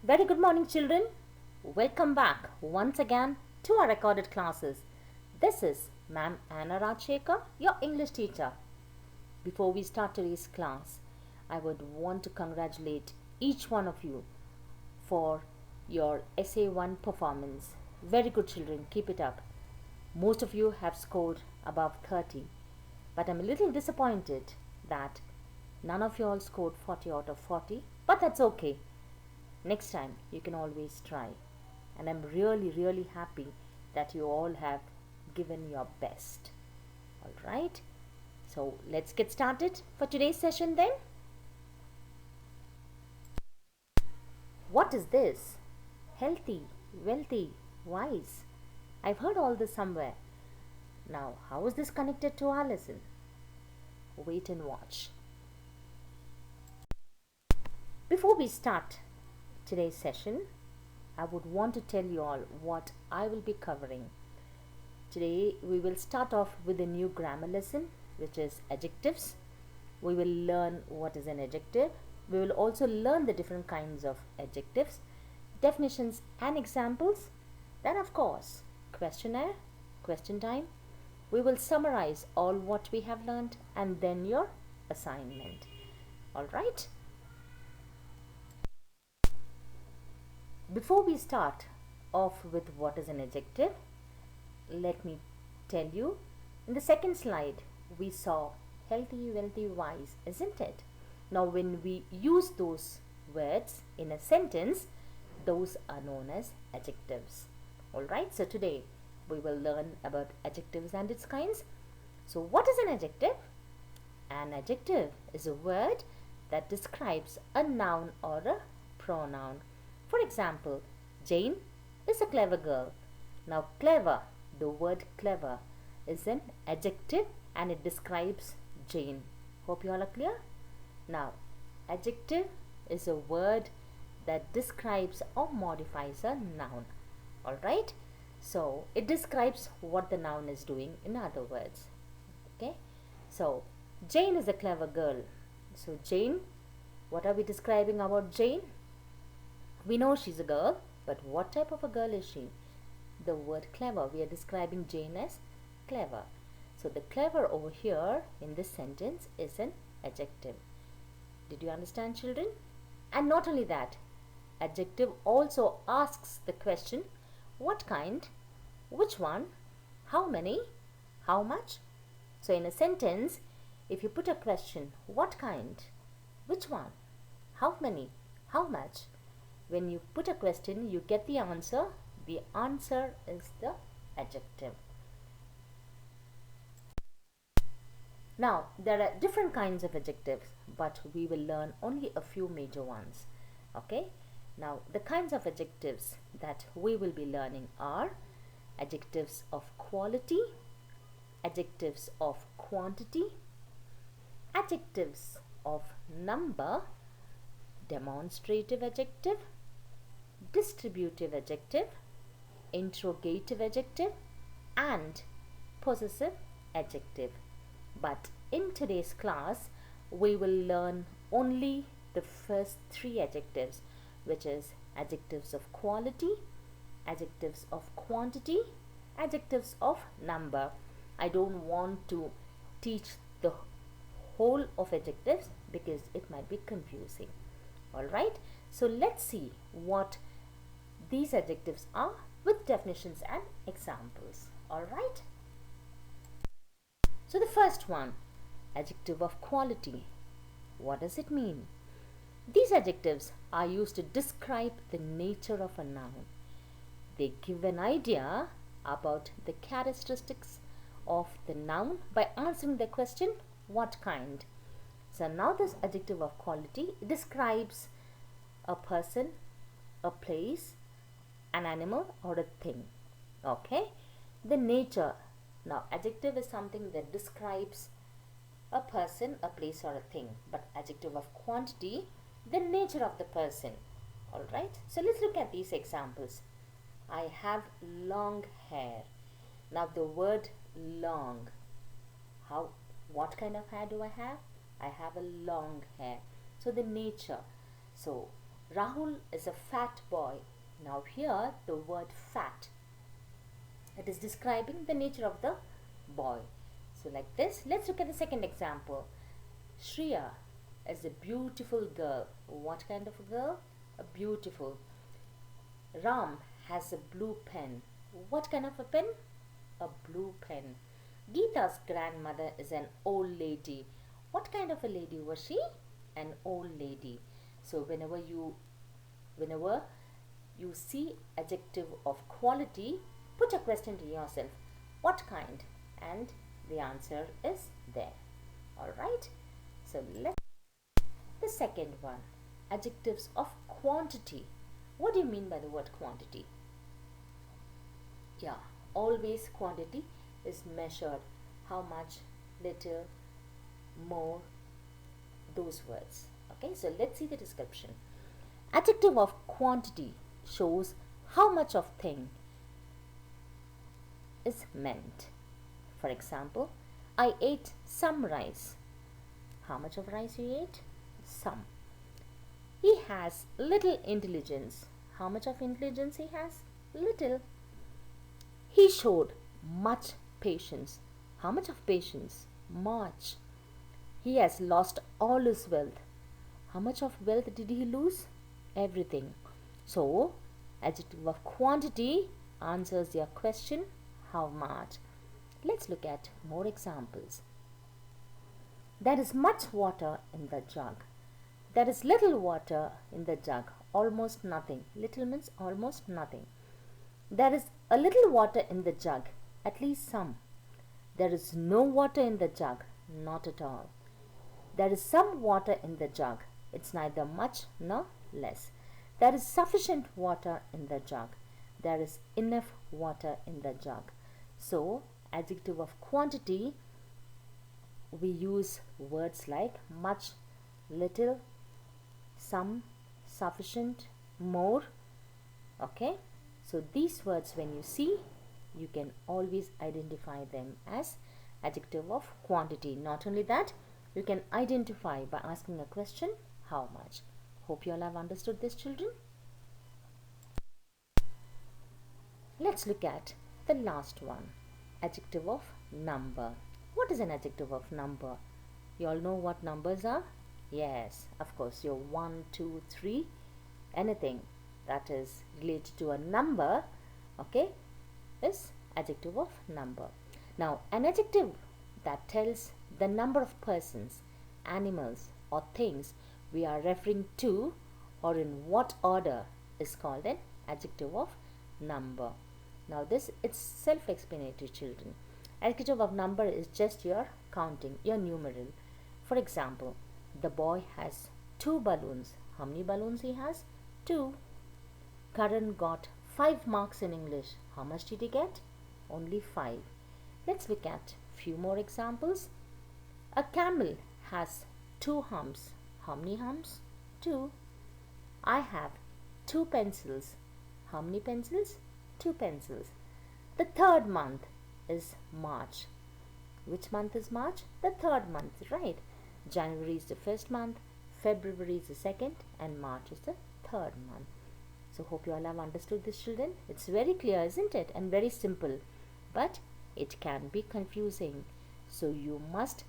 Very good morning, children. Welcome back once again to our recorded classes. This is Ma'am Anna Rajshekar, your English teacher. Before we start today's class, I would want to congratulate each one of you for your SA1 performance. Very good, children. Keep it up. Most of you have scored above 30, but I'm a little disappointed that none of you all scored 40 out of 40, but that's okay. Next time you can always try, and I'm really happy that you all have given your best. All right, so let's get started for today's session then. What is this? Healthy, wealthy, wise. I've heard all this somewhere. Now, how is this connected to our lesson? Wait and watch. Before we start today's session, I would want to tell you all what I will be covering. Today we will start off with a new grammar lesson, which is adjectives. We will learn what is an adjective. We will also learn the different kinds of adjectives, definitions and examples. Then of course, questionnaire, question time. We will summarize all what we have learned and then your assignment. All right? Before we start off with what is an adjective, let me tell you, in the second slide we saw healthy, wealthy, wise, isn't it? Now when we use those words in a sentence, those are known as adjectives. Alright, so today we will learn about adjectives and its kinds. So what is an adjective? An adjective is a word that describes a noun or a pronoun. For example, Jane is a clever girl. Now clever, the word clever is an adjective and it describes Jane. Hope you all are clear? Now, adjective is a word that describes or modifies a noun. Alright? So, it describes what the noun is doing, in other words. Okay? So, Jane is a clever girl. So, Jane, what are we describing about Jane? We know she's a girl, but what type of a girl is she? The word clever, we are describing Jane as clever. So the clever over here in this sentence is an adjective. Did you understand, children? And not only that, adjective also asks the question, what kind, which one, how many, how much? So in a sentence, if you put a question, what kind, which one, how many, how much? When you put a question, you get the answer. The answer is the adjective. Now, there are different kinds of adjectives, but we will learn only a few major ones. Okay? Now, the kinds of adjectives that we will be learning are adjectives of quality, adjectives of quantity, adjectives of number, demonstrative adjective, distributive adjective, interrogative adjective, and possessive adjective. But in today's class, we will learn only the first three adjectives, which is adjectives of quality, adjectives of quantity, adjectives of number. I don't want to teach the whole of adjectives because it might be confusing. Alright, so let's see what these adjectives are with definitions and examples. Alright. So the first one, adjective of quality. What does it mean? These adjectives are used to describe the nature of a noun. They give an idea about the characteristics of the noun by answering the question, what kind? So now this adjective of quality describes a person, a place, an animal or a thing. Okay? The nature. Now adjective is something that describes a person, a place or a thing. But adjective of quantity, the nature of the person. Alright? So let's look at these examples. I have long hair. Now the word long. What kind of hair do I have? I have a long hair. So the nature. So Rahul is a fat boy. Now here the word fat, it is describing the nature of the boy. So like this, let's look at the second example. Shriya is a beautiful girl. What kind of a girl? A beautiful. Ram has a blue pen. What kind of a pen? A blue pen. Geeta's grandmother is an old lady. What kind of a lady was she? An old lady. So whenever you see adjective of quality, put a question to yourself. What kind? And the answer is there. Alright. So let's the second one. Adjectives of quantity. What do you mean by the word quantity? Yeah, always quantity is measured. How much, little, more, those words. Okay, so let's see the description. Adjective of quantity shows how much of thing is meant. For example, I ate some rice. How much of rice you ate? Some. He has little intelligence. How much of intelligence he has? Little. He showed much patience. How much of patience? Much. He has lost all his wealth. How much of wealth did he lose? Everything. So, adjective of quantity answers your question, how much. Let's look at more examples. There is much water in the jug. There is little water in the jug, almost nothing. Little means almost nothing. There is a little water in the jug, at least some. There is no water in the jug, not at all. There is some water in the jug. It's neither much nor less. There is sufficient water in the jug. There is enough water in the jug. So, adjective of quantity, we use words like much, little, some, sufficient, more. Okay, so these words when you see, you can always identify them as adjective of quantity. Not only that, you can identify by asking a question, how much. Hope you all have understood this, children. Let's look at the last one, adjective of number. What is an adjective of number? You all know what numbers are? Yes, of course, your 1, 2, 3, anything that is related to a number, okay, is adjective of number. Now, an adjective that tells the number of persons, animals or things we are referring to or in what order is called an adjective of number. Now, this is self-explanatory, children. Adjective of number is just your counting, your numeral. For example, the boy has 2 balloons. How many balloons he has? 2. Karan got 5 marks in English. How much did he get? Only 5. Let's look at few more examples. A camel has 2 humps. How many humps? 2. I have 2 pencils. How many pencils? 2 pencils. The third month is March. Which month is March? The third month, right? January is the first month, February is the second, and March is the third month. So hope you all have understood this, children. It's very clear, isn't it? And very simple. But it can be confusing. So you must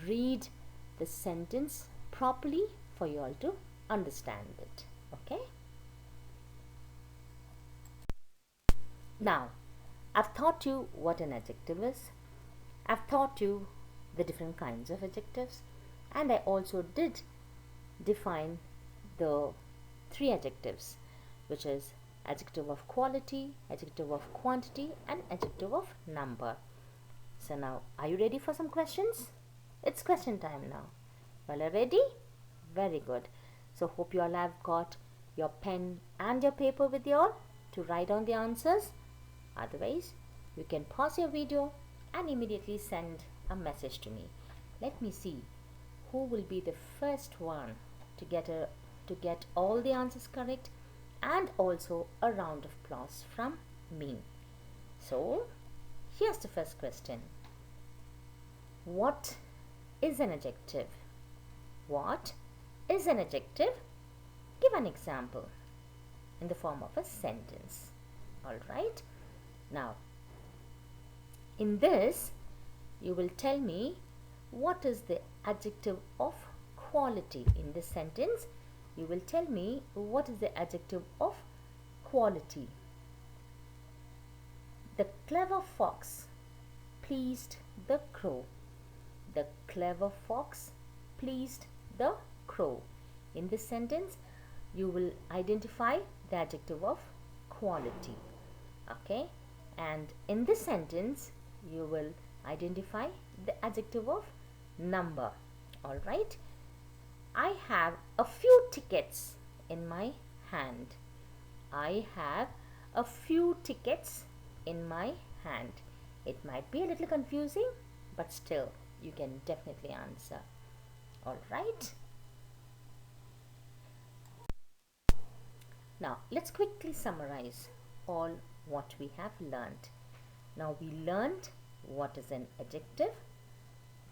read the sentence properly for you all to understand it. Okay? Now, I've taught you what an adjective is. I've taught you the different kinds of adjectives. And I also did define the 3 adjectives, which is adjective of quality, adjective of quantity, and adjective of number. So now, are you ready for some questions? It's question time now. Well, are you ready? Very good. So hope you all have got your pen and your paper with you all to write down the answers. Otherwise, you can pause your video and immediately send a message to me. Let me see who will be the first one to get all the answers correct, and also a round of applause from me. So, here's the first question. What is an adjective? What is an adjective? Give an example in the form of a sentence. Alright, now in this you will tell me what is the adjective of quality. In this sentence you will tell me what is the adjective of quality. The clever fox pleased the crow. The clever fox pleased the crow. In this sentence you will identify the adjective of quality. Okay, and in this sentence you will identify the adjective of number. Alright, I have a few tickets in my hand. I have a few tickets in my hand. It might be a little confusing, but still you can definitely answer. Alright, now let's quickly summarize all what we have learned. Now we learned what is an adjective,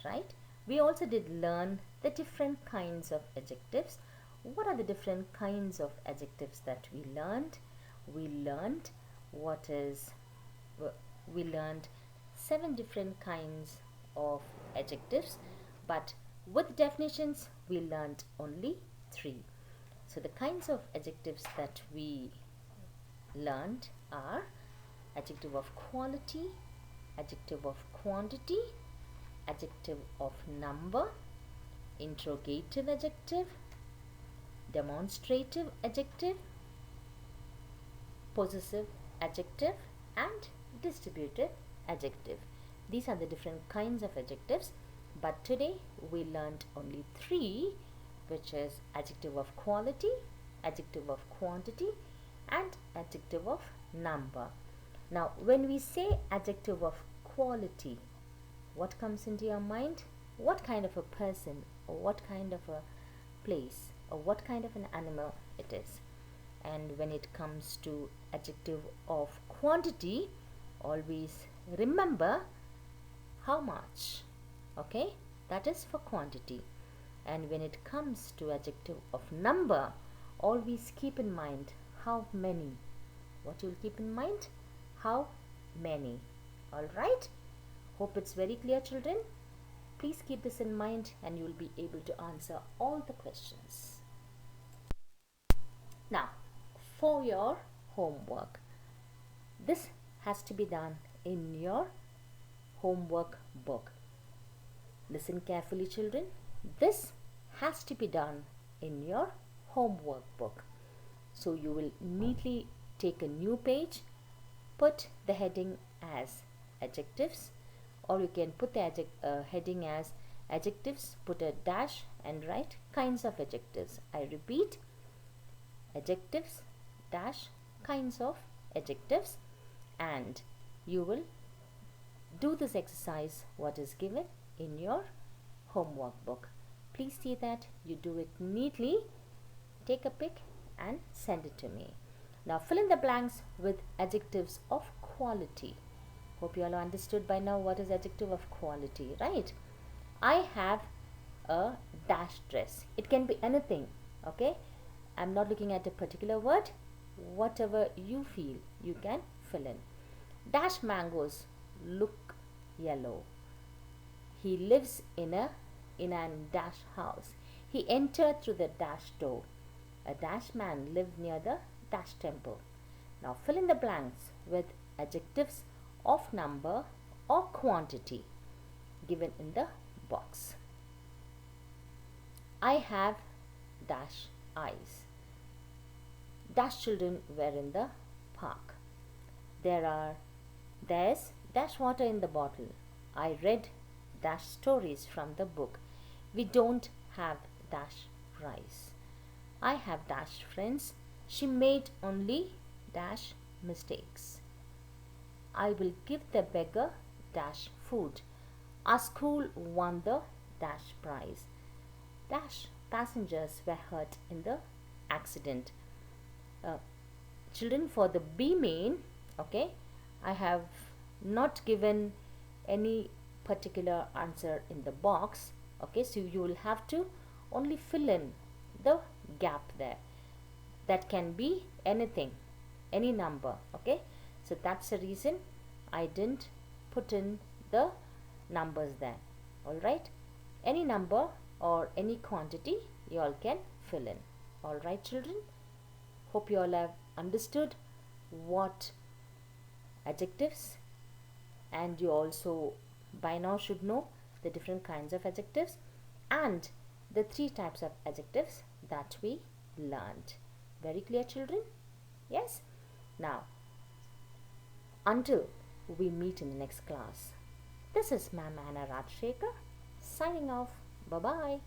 right? We also did learn the different kinds of adjectives. What are the different kinds of adjectives that we learned? We learned we learned 7 different kinds of adjectives, but with definitions we learned only 3. So the kinds of adjectives that we learned are adjective of quality, adjective of quantity, adjective of number, interrogative adjective, demonstrative adjective, possessive adjective, and distributive adjective. These are the different kinds of adjectives, but today we learned only 3, which is adjective of quality, adjective of quantity, and adjective of number. Now when we say adjective of quality, what comes into your mind? What kind of a person, or what kind of a place, or what kind of an animal it is? And when it comes to adjective of quantity, always remember how much. Okay, that is for quantity. And when it comes to adjective of number, always keep in mind how many. What you'll keep in mind? How many. Alright, hope it's very clear, children. Please keep this in mind and you'll be able to answer all the questions. Now for your homework, this has to be done in your homework book. Listen carefully, children. This has to be done in your homework book. So you will neatly take a new page, put the heading as adjectives, or you can put the heading as adjectives, put a dash and write kinds of adjectives. I repeat, adjectives dash kinds of adjectives, and you will do this exercise what is given in your homework book. Please see that you do it neatly. Take a pic and send it to me. Now fill in the blanks with adjectives of quality. Hope you all understood by now what is adjective of quality, right? I have a dash dress. It can be anything, okay? I'm not looking at a particular word. Whatever you feel, you can fill in. Dash mangoes look yellow. He lives in a dash house. He entered through the dash door. A dash man lived near the dash temple. Now fill in the blanks with adjectives of number or quantity given in the box. I have dash eyes. Dash children were in the park. There's dash water in the bottle. I read dash stories from the book. We don't have dash rice. I have dash friends. She made only dash mistakes. I will give the beggar dash food. Our school won the dash prize. Dash passengers were hurt in the accident. Children, for the B main, okay, I have not given any particular answer in the box, okay, so you will have to only fill in the gap there. that can be anything, any number. Okay, so that's the reason I didn't put in the numbers there. All right, any number or any quantity you all can fill in. All right, children, hope you all have understood what adjectives, and you also by now should know the different kinds of adjectives and the three types of adjectives that we learned. Very clear, children? Yes? Now, until we meet in the next class, this is Ma'am Anna Rajshekar signing off. Bye bye.